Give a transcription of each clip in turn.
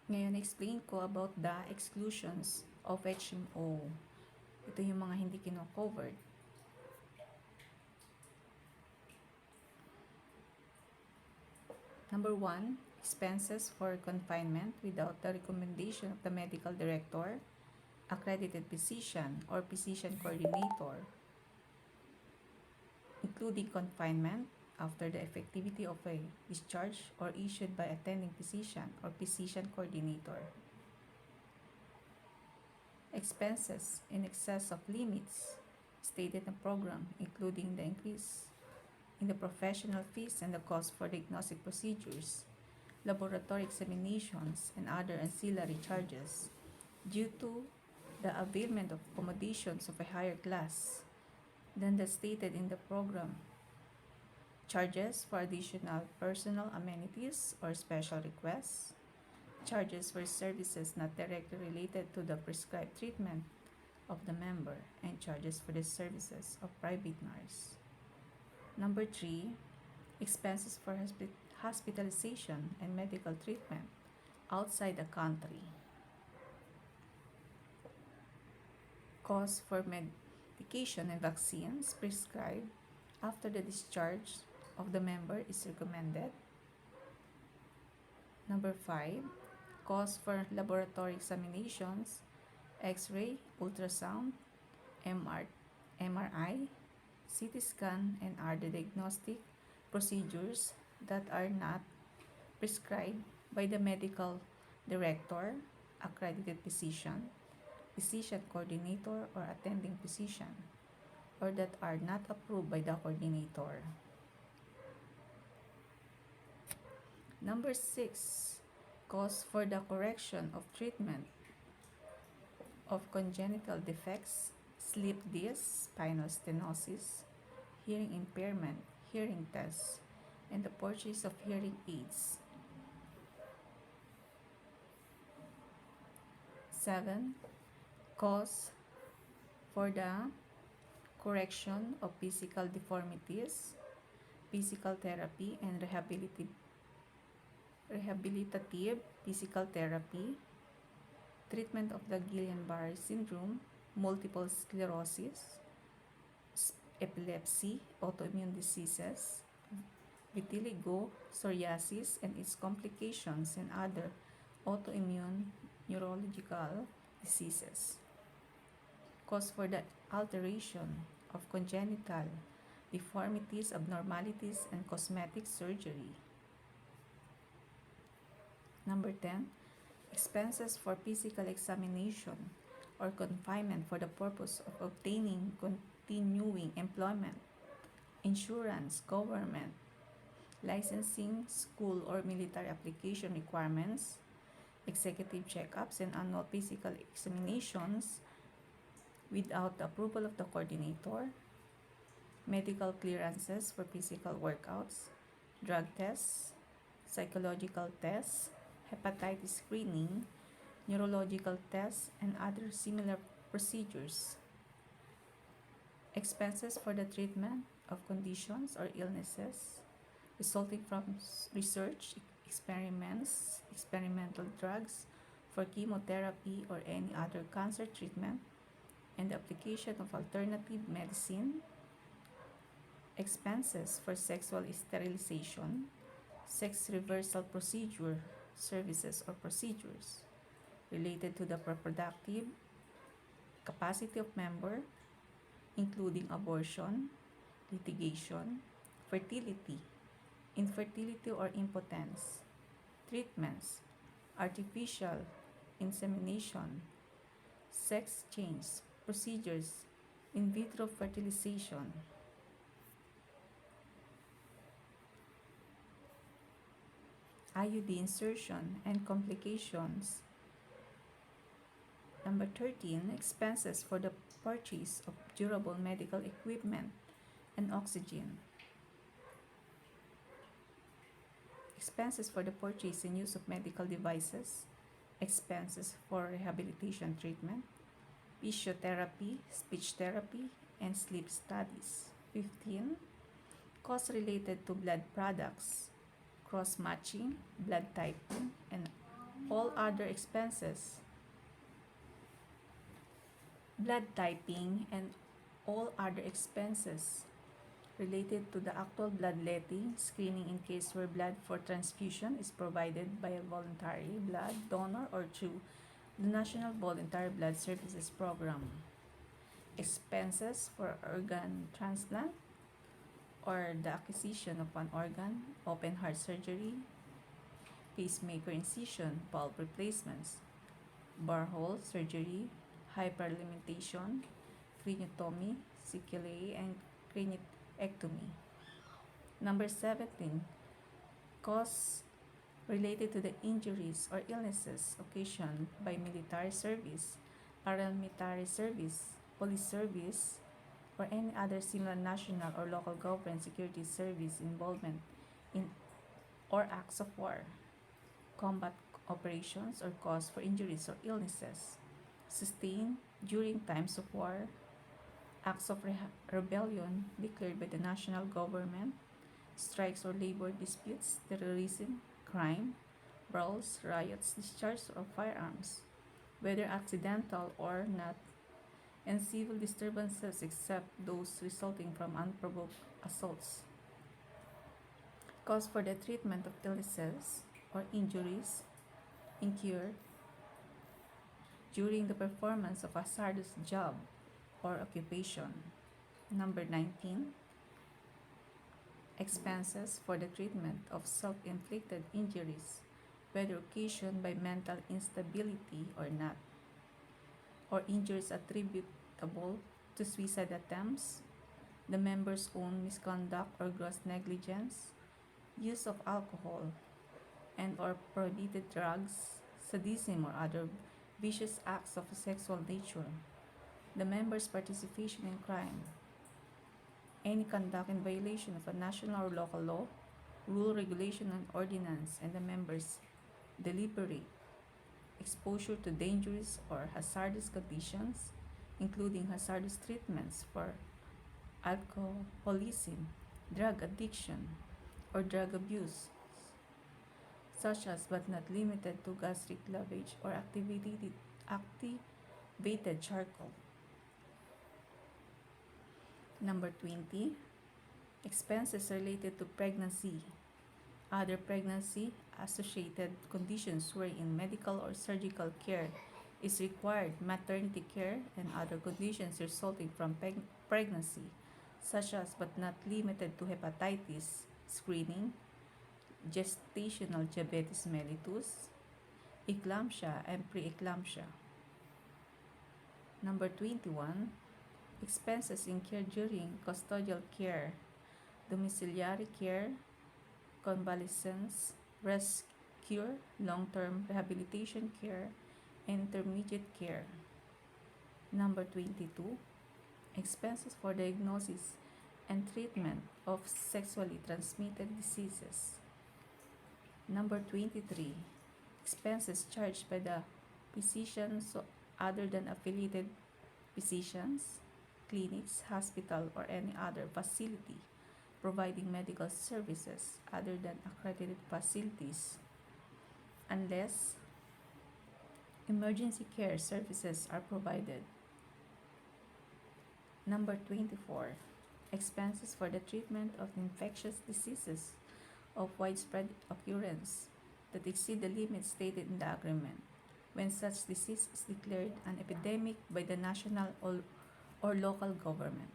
Ngayon, explain ko about the exclusions of HMO. Ito yung mga hindi kino-covered. Number 1, expenses for confinement without the recommendation of the medical director, accredited physician, or physician coordinator, including confinement after the effectivity of a discharge or issued by attending physician or physician coordinator. Expenses in excess of limits stated in the program, including the increase in the professional fees and the cost for diagnostic procedures, laboratory examinations, and other ancillary charges due to the availment of accommodations of a higher class than the stated in the program. Charges for additional personal amenities or special requests, charges for services not directly related to the prescribed treatment of the member, and charges for the services of private nurse. Number 3, expenses for hospitalization and medical treatment outside the country. Costs for medication and vaccines prescribed after the discharge of the member is recommended. Number 5, costs for laboratory examinations, X-ray, ultrasound, MRI, CT scan, and other diagnostic procedures that are not prescribed by the medical director, accredited physician, physician coordinator, or attending physician, or that are not approved by the coordinator. Number 6, costs for the correction of treatment of congenital defects, slip disc, spinal stenosis, hearing impairment, hearing tests, and the purchase of hearing aids. 7, costs for the correction of physical deformities, physical therapy, and rehabilitative physical therapy, treatment of the Guillain-Barré syndrome, multiple sclerosis, epilepsy, autoimmune diseases, vitiligo, psoriasis and its complications, and other autoimmune neurological diseases. Cost for the alteration of congenital deformities, abnormalities, and cosmetic surgery. Number 10, expenses for physical examination or confinement for the purpose of obtaining continuing employment, insurance, government, licensing, school or military application requirements, executive checkups, and annual physical examinations without the approval of the coordinator, medical clearances for physical workouts, drug tests, psychological tests, hepatitis screening, neurological tests, and other similar procedures. Expenses for the treatment of conditions or illnesses resulting from research, experiments, experimental drugs for chemotherapy or any other cancer treatment, and the application of alternative medicine. Expenses for sexual sterilization, sex reversal procedure, services or procedures related to the reproductive capacity of member, including abortion, litigation, fertility, infertility or impotence, treatments, artificial insemination, sex change procedures, in vitro fertilization. IUD insertion and complications. Number 13, expenses for the purchase of durable medical equipment and oxygen. Expenses for the purchase and use of medical devices, expenses for rehabilitation treatment, physiotherapy, speech therapy, and sleep studies. 15, costs related to blood products, cross-matching, blood typing, and All other expenses, blood typing, and all other expenses related to the actual bloodletting, screening in case where blood for transfusion is provided by a voluntary blood donor or through the National Voluntary Blood Services Program. Expenses for organ transplant or the acquisition of an organ, open heart surgery, pacemaker incision, valve replacements, barhole surgery, hyperlimitation, craniotomy, CKLA, and craniectomy. Number 17, costs related to the injuries or illnesses occasioned by military service, paramilitary service, police service, or any other similar national or local government security service involvement in or acts of war, combat operations, or cause for injuries or illnesses sustained during times of war, acts of rebellion declared by the national government, strikes or labor disputes, terrorism, crime, brawls, riots, discharge of firearms, whether accidental or not, and civil disturbances except those resulting from unprovoked assaults. Costs for the treatment of illnesses or injuries incurred during the performance of a hazardous job or occupation. Number 19, expenses for the treatment of self-inflicted injuries, whether occasioned by mental instability or not, or injuries attributable to suicide attempts, the member's own misconduct or gross negligence, use of alcohol and or prohibited drugs, sadism or other vicious acts of a sexual nature, the member's participation in crime, any conduct in violation of a national or local law, rule, regulation, and ordinance, and the member's deliberate exposure to dangerous or hazardous conditions, including hazardous treatments for alcoholism, drug addiction, or drug abuse, such as but not limited to gastric lavage or activated charcoal. Number 20, expenses related to pregnancy, other pregnancy associated conditions wherein medical or surgical care is required, maternity care, and other conditions resulting from pregnancy, such as but not limited to hepatitis, screening, gestational diabetes mellitus, eclampsia, and preeclampsia. Number 21, expenses incurred during custodial care, domiciliary care, convalescence, rest cure, long-term rehabilitation care, and intermediate care. Number 22, expenses for diagnosis and treatment of sexually transmitted diseases. Number 23, expenses charged by the physicians other than affiliated physicians, clinics, hospital, or any other facility providing medical services other than accredited facilities, unless emergency care services are provided. Number 24, expenses for the treatment of infectious diseases of widespread occurrence that exceed the limits stated in the agreement, when such disease is declared an epidemic by the national or local government.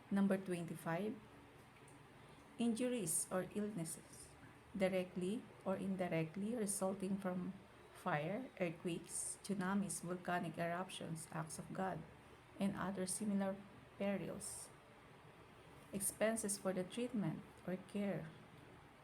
Number 25, injuries or illnesses directly or indirectly resulting from fire, earthquakes, tsunamis, volcanic eruptions, acts of God, and other similar perils. Expenses for the treatment or care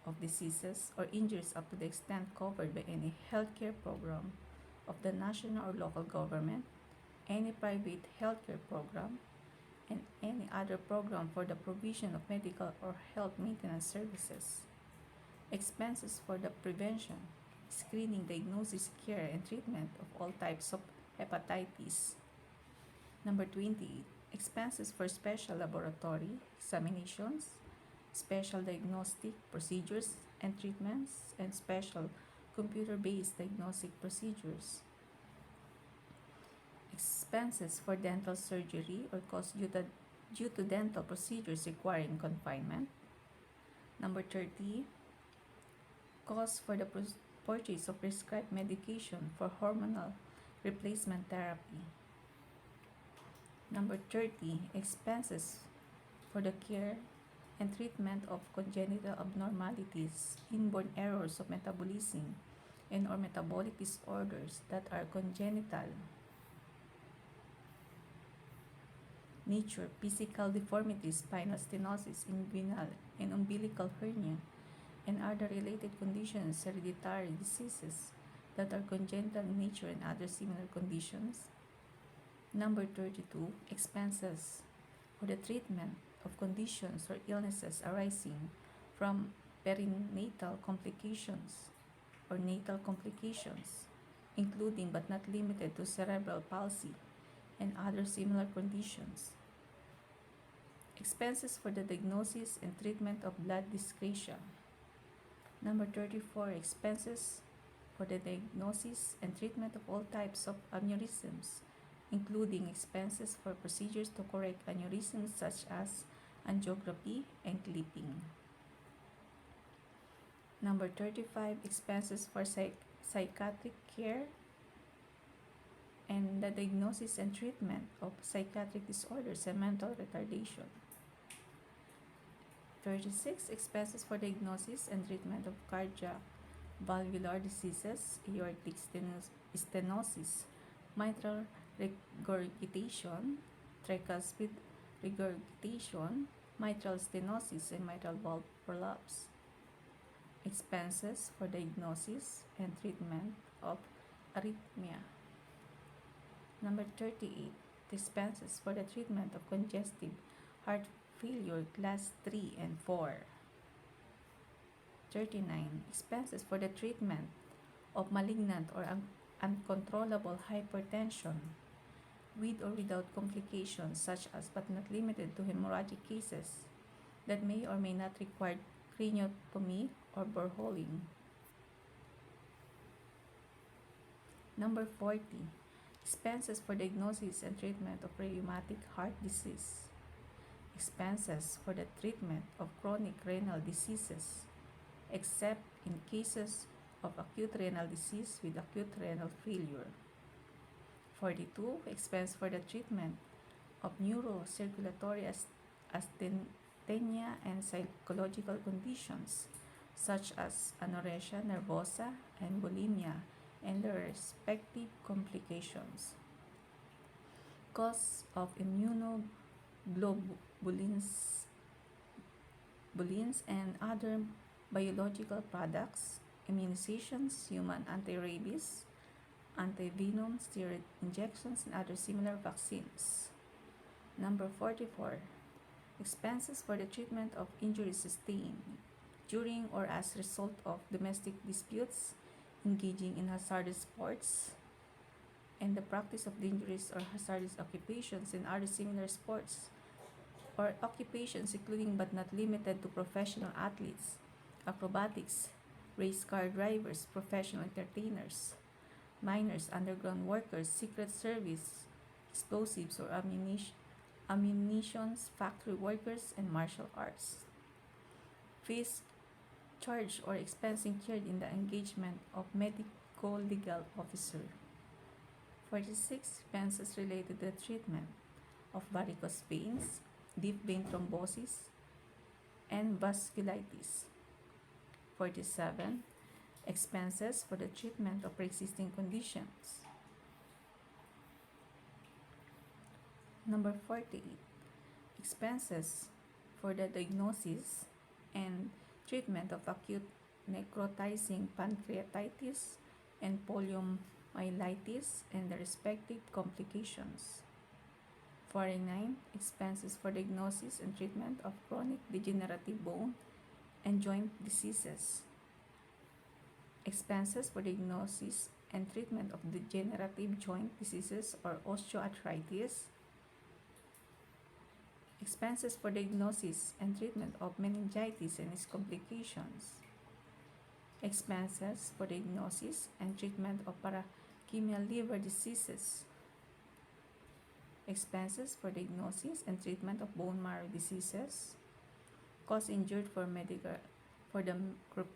of diseases or injuries up to the extent covered by any healthcare program of the national or local government, any private healthcare program, and any other program for the provision of medical or health maintenance services. Expenses for the prevention, screening, diagnosis, care, and treatment of all types of hepatitis. Number 20, expenses for special laboratory examinations, special diagnostic procedures and treatments, and special computer-based diagnostic procedures. Expenses for dental surgery or costs due to dental procedures requiring confinement. Number 30, costs for the purchase of prescribed medication for hormonal replacement therapy. Number 30, expenses for the care and treatment of congenital abnormalities, inborn errors of metabolism, and or metabolic disorders that are congenital nature, physical deformities, spinal stenosis, inguinal and umbilical hernia, and other related conditions, hereditary diseases that are congenital in nature and other similar conditions. Number 32, expenses for the treatment of conditions or illnesses arising from perinatal complications or natal complications, including but not limited to cerebral palsy and other similar conditions. Expenses for the diagnosis and treatment of blood dyscrasia. Number 34, expenses for the diagnosis and treatment of all types of aneurysms, including expenses for procedures to correct aneurysms such as angiography and clipping. Number 35, expenses for psychiatric care and the diagnosis and treatment of psychiatric disorders and mental retardation. 36, expenses for diagnosis and treatment of cardiac valvular diseases, aortic stenosis, mitral regurgitation, tricuspid regurgitation, mitral stenosis, and mitral valve prolapse. Expenses for diagnosis and treatment of arrhythmia. Number 38, expenses for the treatment of congestive heart failure class 3 and 4. 39, expenses for the treatment of malignant or uncontrollable hypertension with or without complications such as but not limited to hemorrhagic cases that may or may not require craniotomy or boreholing. Number 40, expenses for diagnosis and treatment of rheumatic heart disease. Expenses for the treatment of chronic renal diseases, except in cases of acute renal disease with acute renal failure. 42, expense for the treatment of neurocirculatory asthenia and psychological conditions such as anorexia nervosa and bulimia and their respective complications. Costs of immunoglobulins and other biological products, immunizations, human anti-rabies, anti-venom, steroid injections, and other similar vaccines. Number 44, expenses for the treatment of injuries sustained during or as a result of domestic disputes, engaging in hazardous sports, and the practice of dangerous or hazardous occupations and other similar sports or occupations including but not limited to professional athletes, acrobatics, race car drivers, professional entertainers, miners, underground workers, secret service, explosives or ammunitions, factory workers, and martial arts. Fees charged or expense incurred in the engagement of medical legal officer. 46, expenses related to the treatment of varicose veins, deep vein thrombosis, and vasculitis. 47, expenses for the treatment of pre-existing conditions. Number 48, expenses for the diagnosis and treatment of acute necrotizing pancreatitis and poliomyelitis and the respective complications. 49, expenses for diagnosis and treatment of chronic degenerative bone and joint diseases. Expenses for diagnosis and treatment of degenerative joint diseases or osteoarthritis. Expenses for diagnosis and treatment of meningitis and its complications. expenses for diagnosis and treatment of paracriminal liver diseases, expenses for diagnosis and treatment of bone marrow diseases, costs incurred for the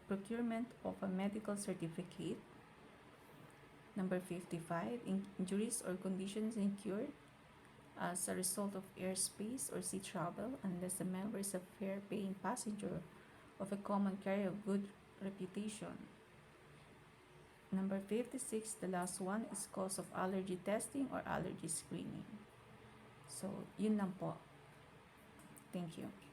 procurement of a medical certificate. Number 55, injuries or conditions incurred as a result of airspace or sea travel unless the member is a fare-paying passenger of a common carrier of good reputation. Number 56, the last one is cause of allergy testing or allergy screening. So, yun lang po. Thank you.